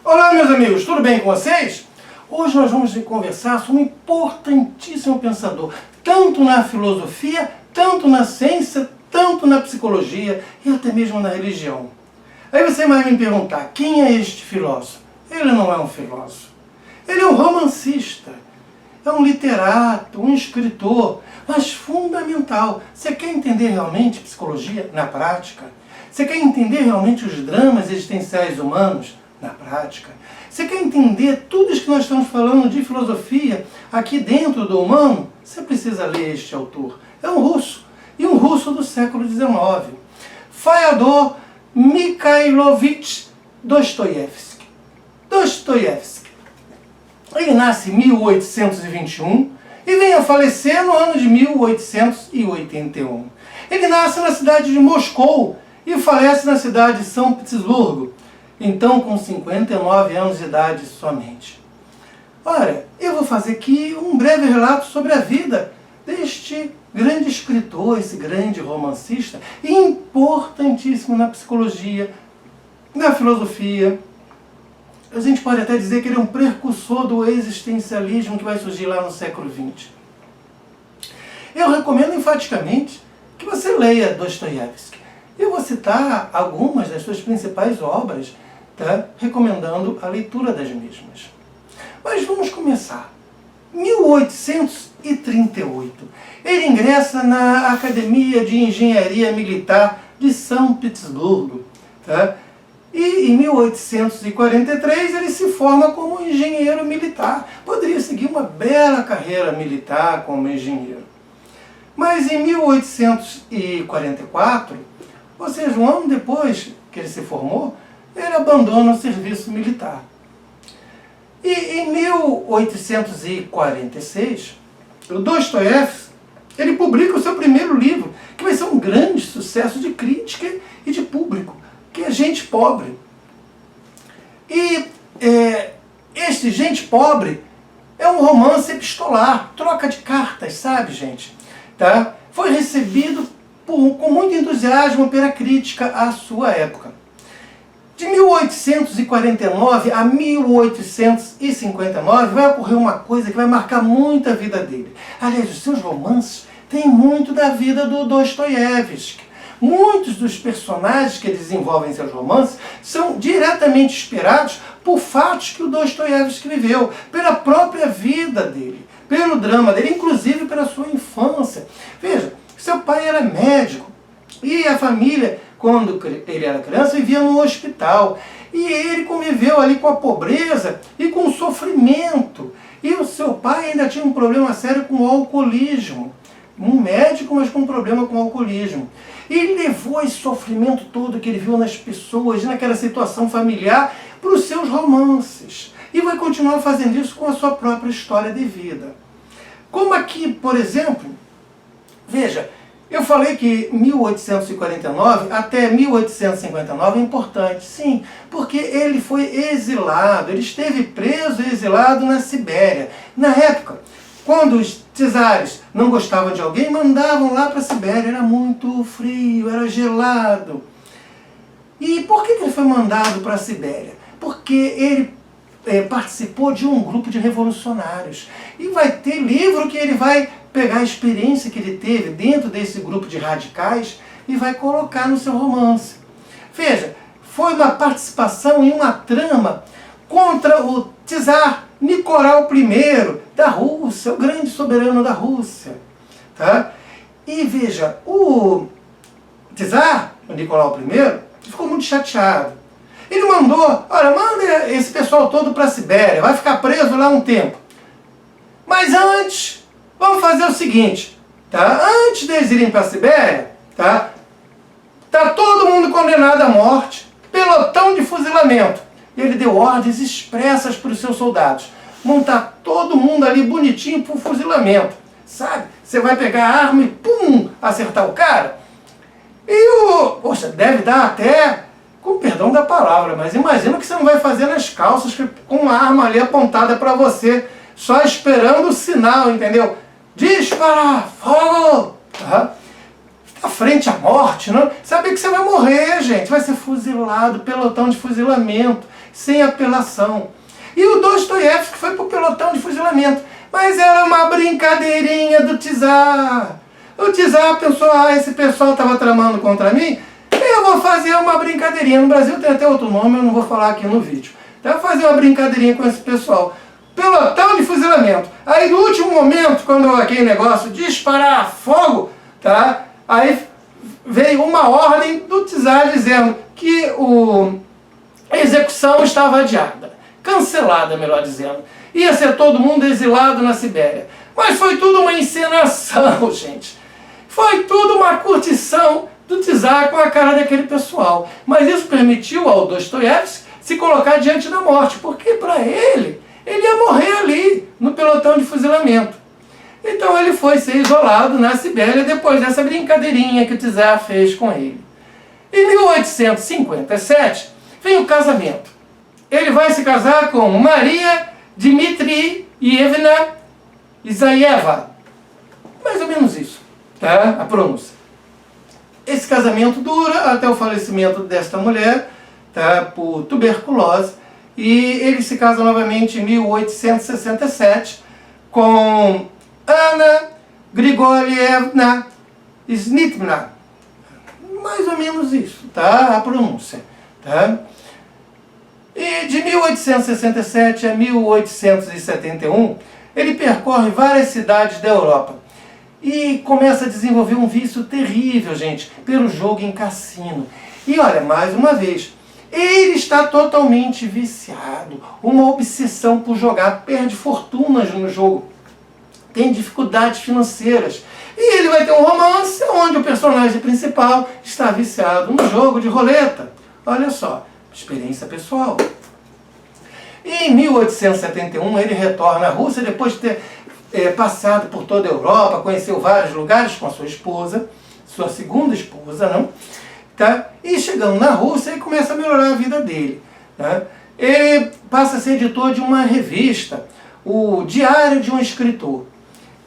Olá, meus amigos, tudo bem com vocês? Hoje nós vamos conversar sobre um importantíssimo pensador, tanto na filosofia, tanto na ciência, tanto na psicologia e até mesmo na religião. Aí você vai me perguntar, quem é este filósofo? Ele não é um filósofo, ele é um romancista, é um literato, um escritor, mas fundamental. Você quer entender realmente psicologia na prática? Você quer entender realmente os dramas existenciais humanos na prática? Você quer entender tudo isso que nós estamos falando de filosofia aqui dentro do humano? Você precisa ler este autor. É um russo, e um russo do século XIX. Fyodor Mikhailovich Dostoiévski. Dostoiévski. Ele nasce em 1821 e vem a falecer no ano de 1881. Ele nasce na cidade de Moscou e falece na cidade de São Petersburgo, então com 59 anos de idade somente. Ora, eu vou fazer aqui um breve relato sobre a vida deste grande escritor, esse grande romancista, importantíssimo na psicologia, na filosofia. A gente pode até dizer que ele é um precursor do existencialismo que vai surgir lá no século XX. Eu recomendo enfaticamente que você leia Dostoiévski. Eu vou citar algumas das suas principais obras, tá? Recomendando a leitura das mesmas. Mas vamos começar. 1838. Ele ingressa na Academia de Engenharia Militar de São Petersburgo. Tá? E em 1843 ele se forma como engenheiro militar. Poderia seguir uma bela carreira militar como engenheiro. Mas em 1844, ou seja, um ano depois que ele se formou, ele abandona o serviço militar. E em 1846, o Dostoiévski, ele publica o seu primeiro livro, que vai ser um grande sucesso de crítica e de público, que é Gente Pobre. E este Gente Pobre é um romance epistolar, troca de cartas, sabe, gente? Tá? Foi recebido com muito entusiasmo pela crítica à sua época. De 1849 a 1859 vai ocorrer uma coisa que vai marcar muito a vida dele. Aliás, os seus romances têm muito da vida do Dostoiévski. Muitos dos personagens que ele desenvolve em seus romances são diretamente inspirados por fatos que o Dostoiévski viveu, pela própria vida dele, pelo drama dele, inclusive pela sua infância. Veja, seu pai era médico e a família, quando ele era criança, vivia no hospital. E ele conviveu ali com a pobreza e com o sofrimento. E o seu pai ainda tinha um problema sério com o alcoolismo. Um médico, mas com um problema com o alcoolismo. E ele levou esse sofrimento todo que ele viu nas pessoas, naquela situação familiar, para os seus romances. E vai continuar fazendo isso com a sua própria história de vida. Como aqui, por exemplo, veja, eu falei que 1849 até 1859 é importante, sim, porque ele foi exilado, ele esteve preso e exilado na Sibéria. Na época, quando os czares não gostavam de alguém, mandavam lá para a Sibéria, era muito frio, era gelado. E por que ele foi mandado para a Sibéria? Porque ele participou de um grupo de revolucionários. E vai ter livro que ele vai pegar a experiência que ele teve dentro desse grupo de radicais e vai colocar no seu romance. Veja, foi uma participação em uma trama contra o czar Nicolau I da Rússia, o grande soberano da Rússia. Tá? E veja, o czar, o Nicolau I, ficou muito chateado. Ele mandou, olha, manda esse pessoal todo para a Sibéria, vai ficar preso lá um tempo. Mas antes, vamos fazer o seguinte, tá? Antes deles irem para a Sibéria, tá todo mundo condenado à morte, pelotão de fuzilamento. E ele deu ordens expressas para os seus soldados. Montar todo mundo ali bonitinho para o fuzilamento. Sabe? Você vai pegar a arma e pum, acertar o cara. Poxa, deve dar até, com perdão da palavra, mas imagina o que você não vai fazer nas calças com uma arma ali apontada para você, só esperando o sinal, entendeu? Disparar, fogo! Tá? À frente à morte, não? Sabe que você vai morrer, gente. Vai ser fuzilado, pelotão de fuzilamento. sem apelação. E o Dostoiévski foi para o pelotão de fuzilamento. Mas era uma brincadeirinha do Tsar. O Tsar pensou, esse pessoal estava tramando contra mim, eu vou fazer uma brincadeirinha. No Brasil tem até outro nome, eu não vou falar aqui no vídeo. Então, eu vou fazer uma brincadeirinha com esse pessoal. Pelotão de fuzilamento. Aí no último momento, quando aquele negócio disparar fogo, tá? Aí veio uma ordem do Tsar dizendo que a execução estava adiada. Cancelada, melhor dizendo. Ia ser todo mundo exilado na Sibéria. Mas foi tudo uma encenação, gente. Foi tudo uma curtição do Tsar com a cara daquele pessoal. Mas isso permitiu ao Dostoiévski se colocar diante da morte, porque para ele ia morrer ali, no pelotão de fuzilamento. Então ele foi ser isolado na Sibéria depois dessa brincadeirinha que o Tsar fez com ele. Em 1857, vem o casamento. Ele vai se casar com Maria Dmitrievna Isaeva. Mais ou menos isso, tá? A pronúncia. Esse casamento dura até o falecimento desta mulher, tá? Por tuberculose. E ele se casa novamente em 1867 com Anna Grigorievna Snitmna. Mais ou menos isso, tá? A pronúncia, tá? E de 1867 a 1871, ele percorre várias cidades da Europa e começa a desenvolver um vício terrível, gente, pelo jogo em cassino. E olha, mais uma vez, ele está totalmente viciado, uma obsessão por jogar, perde fortunas no jogo, tem dificuldades financeiras. E ele vai ter um romance onde o personagem principal está viciado no jogo de roleta. Olha só, experiência pessoal. E em 1871 ele retorna à Rússia depois de ter passeado por toda a Europa, conheceu vários lugares com a sua esposa, sua segunda esposa, não? Tá? E chegando na Rússia, ele começa a melhorar a vida dele. Tá? Ele passa a ser editor de uma revista, o Diário de um Escritor.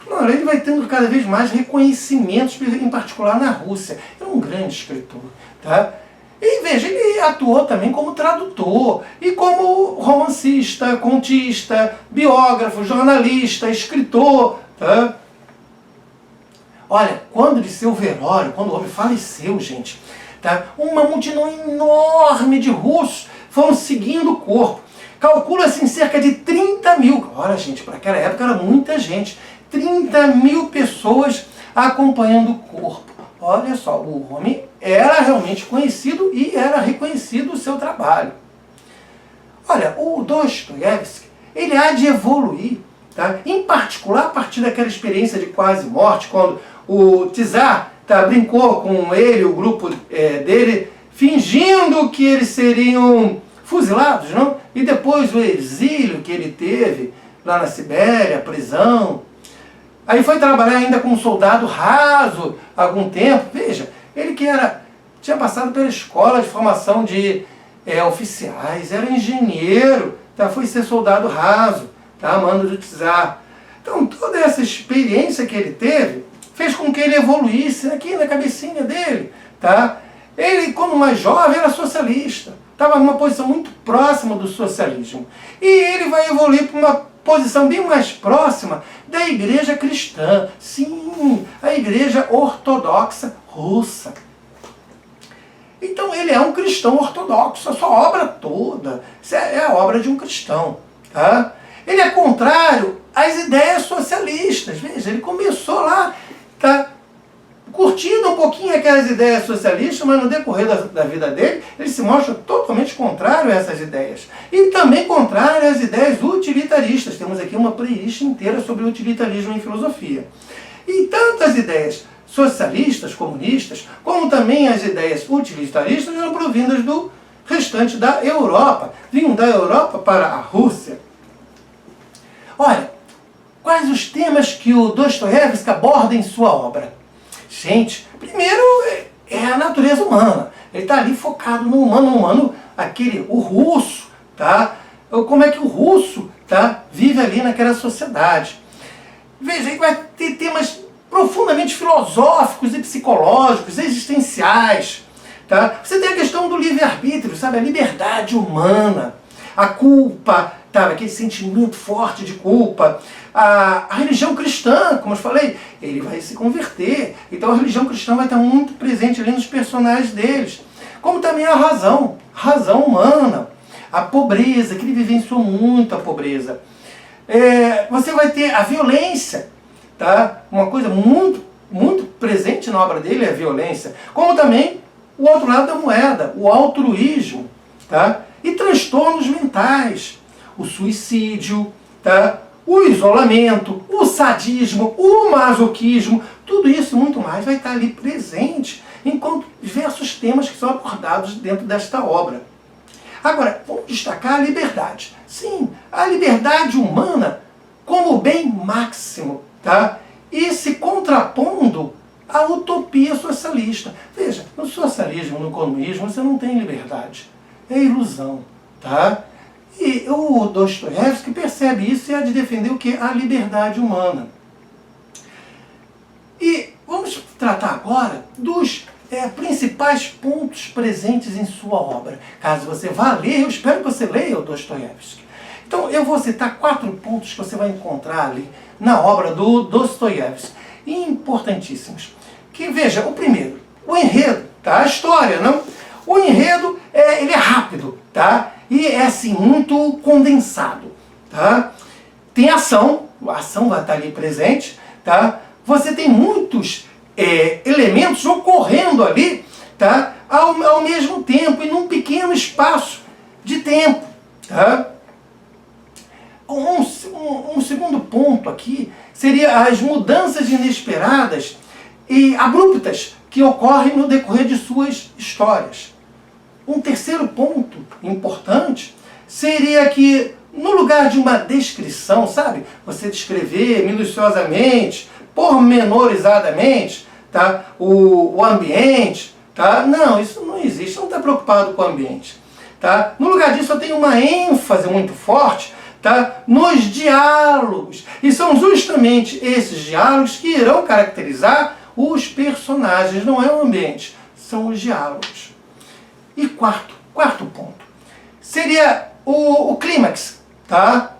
Claro, ele vai tendo cada vez mais reconhecimentos, em particular na Rússia. É um grande escritor. Tá? E veja, ele atuou também como tradutor, e como romancista, contista, biógrafo, jornalista, escritor. Tá? Olha, quando de seu velório, quando o homem faleceu, gente, tá? Uma multidão enorme de russos foram seguindo o corpo. Calcula-se em cerca de 30 mil. Olha, gente, para aquela época era muita gente. 30 mil pessoas acompanhando o corpo. Olha só, o homem era realmente conhecido e era reconhecido o seu trabalho. Olha, o Dostoiévski, ele há de evoluir, tá? Em particular a partir daquela experiência de quase morte, quando o Tsar brincou com ele, o grupo dele, fingindo que eles seriam fuzilados, não? E depois o exílio que ele teve lá na Sibéria, a prisão. Aí foi trabalhar ainda como soldado raso algum tempo. Veja, ele que tinha passado pela escola de formação de oficiais, era engenheiro, tá? Foi ser soldado raso, tá? Mando do Tsar. Então toda essa experiência que ele teve fez com que ele evoluísse aqui na cabecinha dele. Tá? Ele, quando mais jovem, era socialista. Estava numa posição muito próxima do socialismo. E ele vai evoluir para uma posição bem mais próxima da igreja cristã. Sim, a igreja ortodoxa russa. Então ele é um cristão ortodoxo. A sua obra toda é a obra de um cristão. Tá? Ele é contrário às ideias socialistas. Veja, ele começou lá, tá, curtindo um pouquinho aquelas ideias socialistas, mas no decorrer da vida dele, ele se mostra totalmente contrário a essas ideias. E também contrário às ideias utilitaristas. Temos aqui uma playlist inteira sobre utilitarismo em filosofia. E tanto as ideias socialistas, comunistas, como também as ideias utilitaristas eram provindas do restante da Europa. Vinham da Europa para a Rússia. Olha, quais os temas que o Dostoiévski aborda em sua obra? Gente, primeiro é a natureza humana. Ele está ali focado no humano, o russo, tá? Como é que o russo, tá, vive ali naquela sociedade. Veja, ele vai ter temas profundamente filosóficos e psicológicos, existenciais. Tá? Você tem a questão do livre-arbítrio, sabe? A liberdade humana. a culpa, tá? Aquele sentimento forte de culpa. A religião cristã, como eu falei, ele vai se converter. Então a religião cristã vai estar muito presente ali nos personagens deles. Como também a razão humana, a pobreza, que ele vivenciou muito a pobreza. Você vai ter a violência, tá? Uma coisa muito presente na obra dele é a violência. Como também o outro lado da moeda, o altruísmo, tá? E transtornos mentais, o suicídio, tá? O isolamento, o sadismo, o masoquismo, tudo isso e muito mais vai estar ali presente, enquanto diversos temas que são abordados dentro desta obra. Agora, vamos destacar a liberdade. Sim, a liberdade humana como bem máximo, tá? E se contrapondo à utopia socialista. Veja, no socialismo, no comunismo, você não tem liberdade. É ilusão, tá? E o Dostoiévski percebe isso e há de defender o que? A liberdade humana. E vamos tratar agora dos principais pontos presentes em sua obra. Caso você vá ler, eu espero que você leia o Dostoiévski. Então eu vou citar 4 pontos que você vai encontrar ali na obra do Dostoiévski, importantíssimos. Que veja, o primeiro, o enredo, tá? A história, não? O enredo ele é rápido, tá? E é assim, muito condensado, tá? Tem ação, a ação vai estar ali presente, tá? Você tem muitos elementos ocorrendo ali, tá? Ao mesmo tempo e num pequeno espaço de tempo, tá? Um segundo ponto aqui seria as mudanças inesperadas e abruptas que ocorrem no decorrer de suas histórias. Um terceiro ponto importante seria que, no lugar de uma descrição, sabe? Você descrever minuciosamente, pormenorizadamente, tá? O ambiente, tá? Não, isso não existe, não está preocupado com o ambiente. Tá? No lugar disso, eu tenho uma ênfase muito forte, tá? Nos diálogos. E são justamente esses diálogos que irão caracterizar os personagens, não é o ambiente, são os diálogos. E quarto ponto, seria o clímax, tá?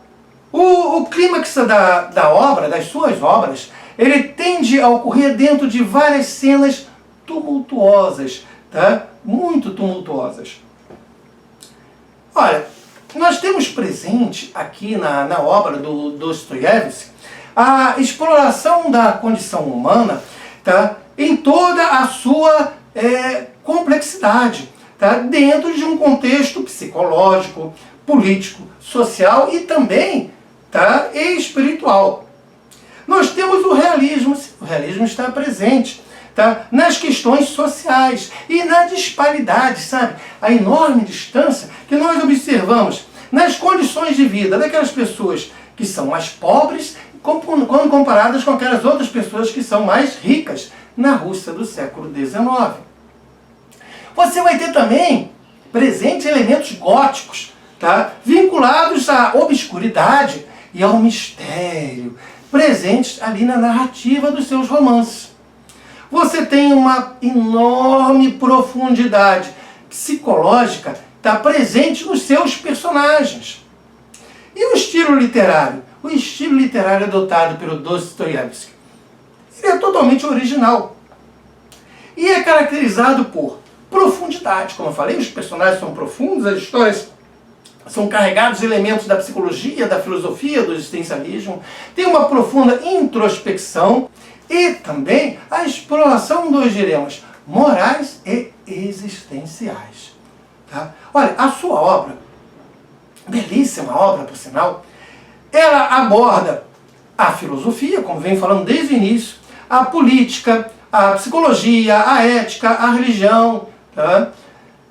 O clímax da obra, das suas obras, ele tende a ocorrer dentro de várias cenas tumultuosas, tá? Muito tumultuosas. Olha, nós temos presente aqui na obra do Dostoiévski a exploração da condição humana, tá? Em toda a sua complexidade, tá? Dentro de um contexto psicológico, político, social e também, tá? Espiritual. Nós temos o realismo está presente, tá? Nas questões sociais e na disparidade, sabe? A enorme distância que nós observamos nas condições de vida daquelas pessoas que são mais pobres quando comparadas com aquelas outras pessoas que são mais ricas na Rússia do século XIX. Você vai ter também presentes elementos góticos, tá? Vinculados à obscuridade e ao mistério, presentes ali na narrativa dos seus romances. Você tem uma enorme profundidade psicológica, tá presente nos seus personagens. E o estilo literário? O estilo literário adotado pelo Dostoiévski, ele é totalmente original. E é caracterizado por profundidade, como eu falei, os personagens são profundos, as histórias são carregados de elementos da psicologia, da filosofia, do existencialismo, tem uma profunda introspecção e também a exploração dos dilemas morais e existenciais. Tá? Olha, a sua obra, belíssima obra, por sinal, ela aborda a filosofia, como venho falando desde o início, a política, a psicologia, a ética, a religião, tá?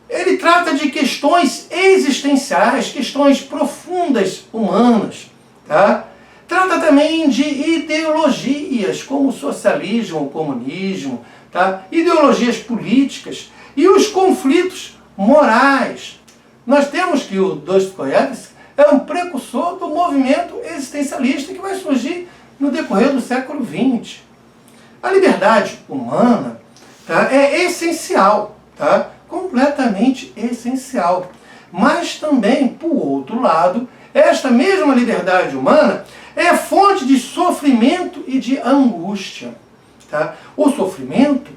Ele trata de questões existenciais, questões profundas humanas, tá? Trata também de ideologias, como o socialismo, o comunismo, tá? Ideologias políticas e os conflitos morais. Nós temos que o Dostoiévski é um precursor do movimento existencialista que vai surgir no decorrer do século XX. A liberdade humana, tá, é essencial, tá? Completamente essencial. Mas também, por outro lado, esta mesma liberdade humana é fonte de sofrimento e de angústia. Tá? O sofrimento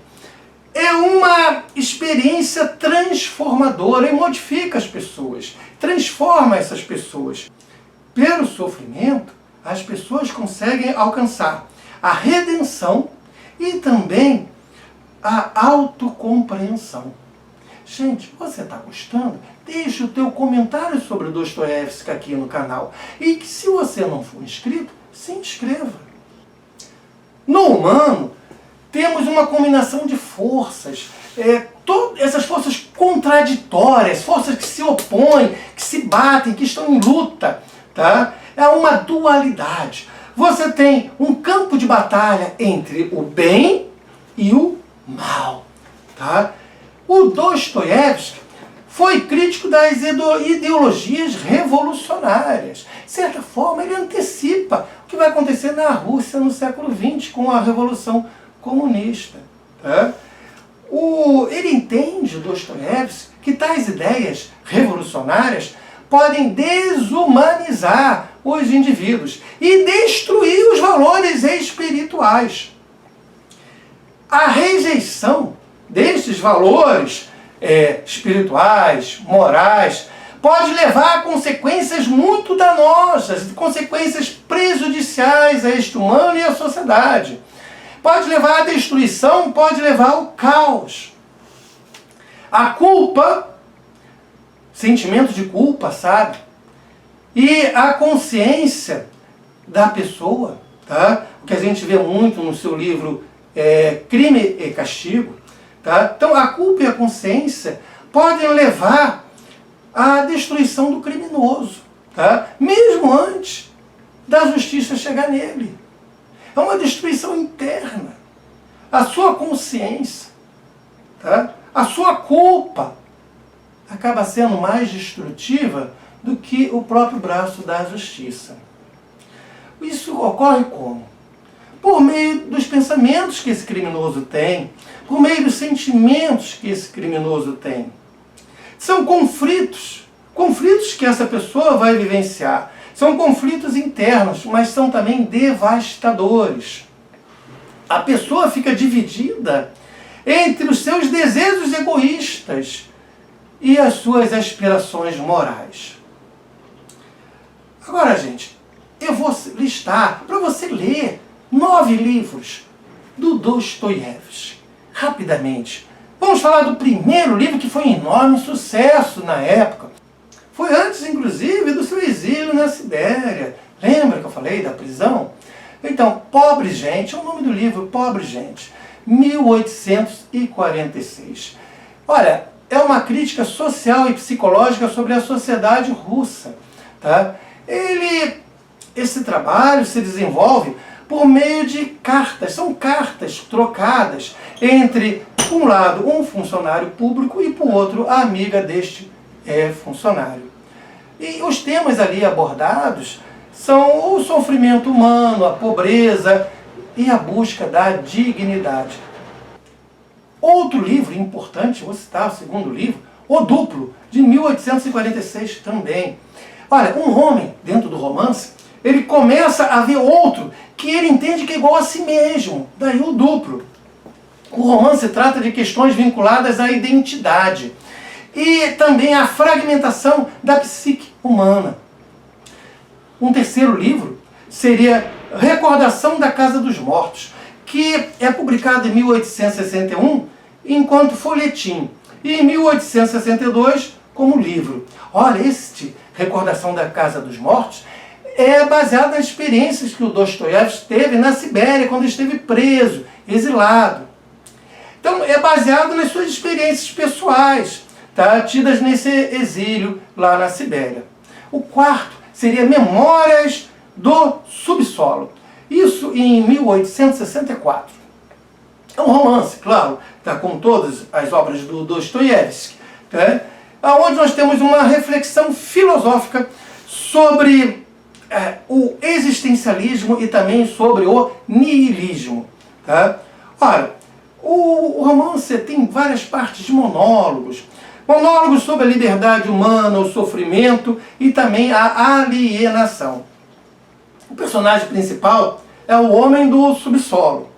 é uma experiência transformadora e modifica as pessoas, transforma essas pessoas. Pelo sofrimento, as pessoas conseguem alcançar a redenção e também a autocompreensão. Gente, você está gostando? Deixe o teu comentário sobre o Dostoiévski aqui no canal. E que se você não for inscrito, se inscreva. No humano, temos uma combinação de forças. Todas essas forças contraditórias, forças que se opõem, que se batem, que estão em luta. Tá? É uma dualidade. Você tem um campo de batalha entre o bem e o mal. Tá? O Dostoiévski foi crítico das ideologias revolucionárias. De certa forma, ele antecipa o que vai acontecer na Rússia no século XX com a Revolução Comunista. Tá? Ele entende, o Dostoiévski, que tais ideias revolucionárias podem desumanizar os indivíduos e destruir os valores espirituais. A rejeição destes valores espirituais, morais, pode levar a consequências muito danosas, consequências prejudiciais a este humano e à sociedade. Pode levar à destruição, pode levar ao caos. A culpa, sentimento de culpa, sabe? E a consciência da pessoa, tá? O que a gente vê muito no seu livro Crime e Castigo. Tá? Então a culpa e a consciência podem levar à destruição do criminoso, tá? Mesmo antes da justiça chegar nele. É uma destruição interna. A sua consciência, tá? A sua culpa acaba sendo mais destrutiva do que o próprio braço da justiça. Isso ocorre como? Por meio dos pensamentos que esse criminoso tem, por meio dos sentimentos que esse criminoso tem. São conflitos que essa pessoa vai vivenciar. São conflitos internos, mas são também devastadores. A pessoa fica dividida entre os seus desejos egoístas e as suas aspirações morais. Agora, gente, eu vou listar para você ler 9 livros do Dostoiévski. Rapidamente. Vamos falar do primeiro livro que foi um enorme sucesso na época. Foi antes, inclusive, do seu exílio na Sibéria. Lembra que eu falei da prisão? Então, Pobre Gente, é o nome do livro, Pobre Gente, 1846. Olha, é uma crítica social e psicológica sobre a sociedade russa. Tá? Esse trabalho se desenvolve por meio de cartas. São cartas trocadas entre, por um lado, um funcionário público e, por outro, a amiga deste funcionário. E os temas ali abordados são o sofrimento humano, a pobreza e a busca da dignidade. Outro livro importante, vou citar o segundo livro, O Duplo, de 1846 também. Olha, um homem, dentro do romance, ele começa a ver outro que ele entende que é igual a si mesmo. Daí o duplo. O romance trata de questões vinculadas à identidade e também à fragmentação da psique humana. Um terceiro livro seria Recordação da Casa dos Mortos, que é publicado em 1861 enquanto folhetim e em 1862 como livro. Olha, este Recordação da Casa dos Mortos é baseado nas experiências que o Dostoiévski teve na Sibéria, quando esteve preso, exilado. Então, é baseado nas suas experiências pessoais, tá, tidas nesse exílio lá na Sibéria. O quarto seria Memórias do Subsolo. Isso em 1864. É um romance, claro, tá, como todas as obras do Dostoiévski, tá, onde nós temos uma reflexão filosófica sobre o existencialismo e também sobre o niilismo. Tá? Ora, o romance tem várias partes de monólogos, Monólogos sobre a liberdade humana, o sofrimento e também a alienação. O personagem principal é o homem do subsolo.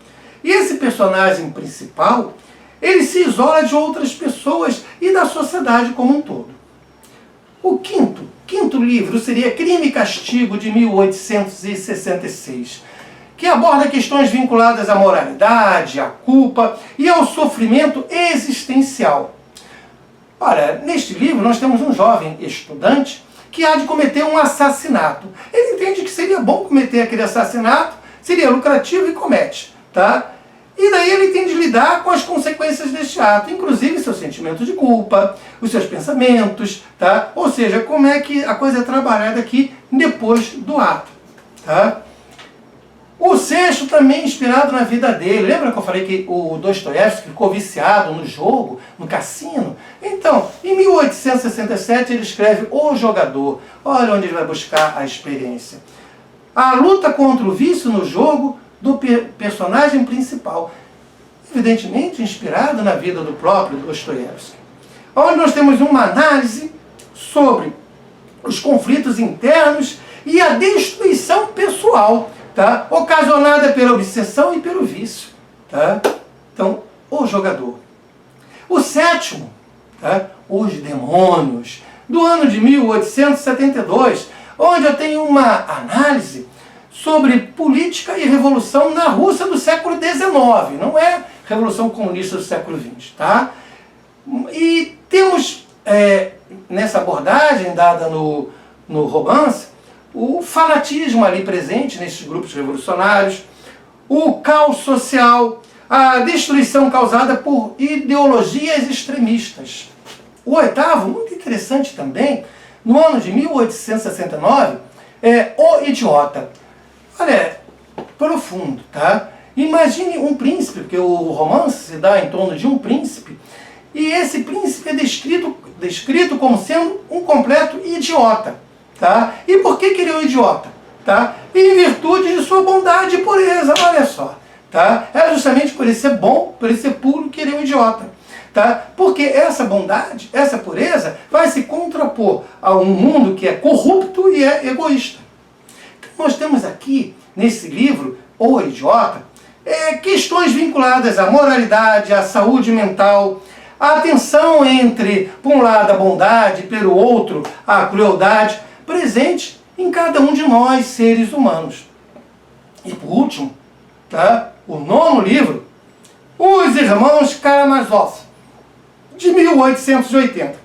E esse personagem principal, ele se isola de outras pessoas e da sociedade como um todo. O quinto livro seria Crime e Castigo, de 1866, que aborda questões vinculadas à moralidade, à culpa e ao sofrimento existencial. Ora, neste livro nós temos um jovem estudante que há de cometer um assassinato. Ele entende que seria bom cometer aquele assassinato, seria lucrativo e comete, tá? E daí ele tem de lidar com as consequências deste ato, inclusive seu sentimento de culpa, os seus pensamentos, tá? Ou seja, como é que a coisa é trabalhada aqui depois do ato, tá? O sexto também inspirado na vida dele. Lembra que eu falei que o Dostoiévski ficou viciado no jogo, no cassino? Então, em 1867 ele escreve O Jogador. Olha onde ele vai buscar a experiência. A luta contra o vício no jogo do personagem principal, evidentemente inspirado na vida do próprio Dostoiévski. Onde nós temos uma análise sobre os conflitos internos e a destruição pessoal, tá? Ocasionada pela obsessão e pelo vício. Tá? Então, O Jogador. O sétimo, tá? Os Demônios, do ano de 1872, onde eu tenho uma análise sobre política e revolução na Rússia do século XIX, não é Revolução Comunista do século XX. Tá? E temos, nessa abordagem dada no romance, o fanatismo ali presente nesses grupos revolucionários, o caos social, a destruição causada por ideologias extremistas. O oitavo, muito interessante também, no ano de 1869, é O Idiota. Olha, profundo, tá? Imagine um príncipe, porque o romance se dá em torno de um príncipe, e esse príncipe é descrito como sendo um completo idiota. Tá? E por que ele é um idiota? Tá? Em virtude de sua bondade e pureza, olha só. Tá? É justamente por ele ser bom, por ele ser puro, que ele é um idiota. Tá? Porque essa bondade, essa pureza, vai se contrapor a um mundo que é corrupto e é egoísta. Então, nós temos aqui, nesse livro, O Idiota, questões vinculadas à moralidade, à saúde mental, a tensão entre, por um lado, a bondade, pelo outro, a crueldade, presente em cada um de nós, seres humanos. E por último, tá, o nono livro, Os Irmãos Karamazov, de 1880.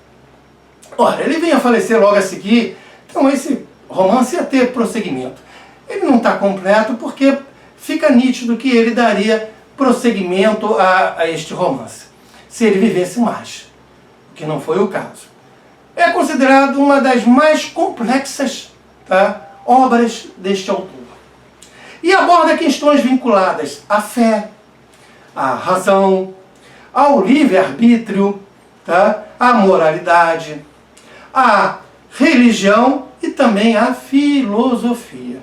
Ora, ele vem a falecer logo a seguir, então esse romance ia ter prosseguimento. Ele não está completo porque fica nítido que ele daria prosseguimento a este romance, se ele vivesse mais, o que não foi o caso. É considerado uma das mais complexas, tá, obras deste autor. E aborda questões vinculadas à fé, à razão, ao livre-arbítrio, tá, à moralidade, à religião e também à filosofia.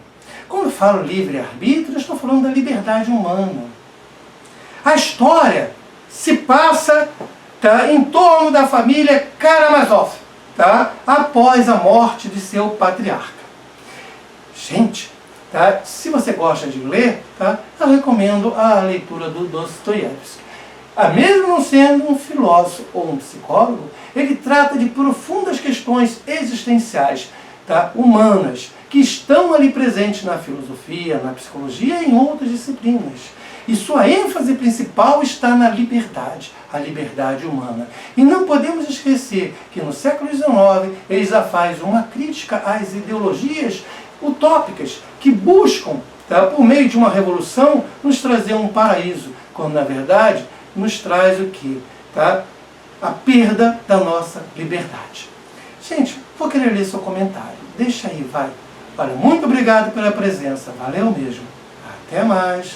Quando eu falo livre-arbítrio, eu estou falando da liberdade humana. A história se passa, tá, em torno da família Karamazov, tá, após a morte de seu patriarca. Gente, tá, se você gosta de ler, tá, eu recomendo a leitura do Dostoiévski. Mesmo não sendo um filósofo ou um psicólogo, ele trata de profundas questões existenciais, tá, humanas, que estão ali presentes na filosofia, na psicologia e em outras disciplinas. E sua ênfase principal está na liberdade, a liberdade humana. E não podemos esquecer que no século XIX ele já faz uma crítica às ideologias utópicas que buscam, tá, por meio de uma revolução, nos trazer um paraíso, quando na verdade nos traz o quê? Tá? A perda da nossa liberdade. Gente, vou querer ler seu comentário. Deixa aí, vai. Olha, muito obrigado pela presença. Valeu mesmo. Até mais.